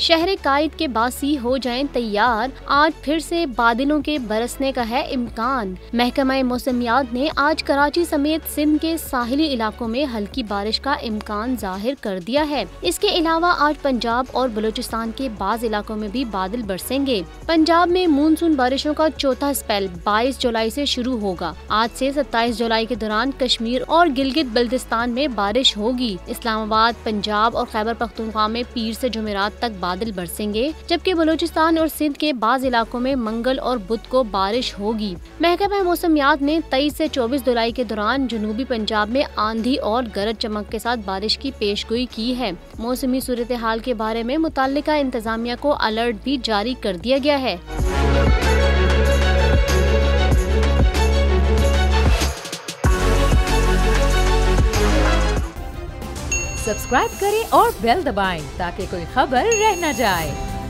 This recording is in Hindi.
शहर कायद के बासी हो जाएं तैयार, आज फिर से बादलों के बरसने का है इम्कान। महकमा मौसमियात ने आज कराची समेत सिंध के साहिली इलाकों में हल्की बारिश का इम्कान जाहिर कर दिया है। इसके अलावा आज पंजाब और बलूचिस्तान के बाज इलाकों में भी बादल बरसेंगे। पंजाब में मानसून बारिशों का चौथा स्पेल 22 जुलाई से शुरू होगा। आज से 27 जुलाई के दौरान कश्मीर और गिलगित बल्तिस्तान में बारिश होगी। इस्लामाबाद, पंजाब और खैबर पख्तूनख्वा में पीर से जुमेरात तक बादल बरसेंगे, जबकि बलूचिस्तान और सिंध के बाज इलाकों में मंगल और बुध को बारिश होगी। महकमा मौसमियात ने 23 से 24 जुलाई के दौरान जनूबी पंजाब में आंधी और गरज चमक के साथ बारिश की पेशगोई की है। मौसमी सूरत हाल के बारे में मुतल्लिका इंतजामिया को अलर्ट भी जारी कर दिया गया है। सब्सक्राइब करें और बेल दबाएं ताकि कोई खबर रह न जाए।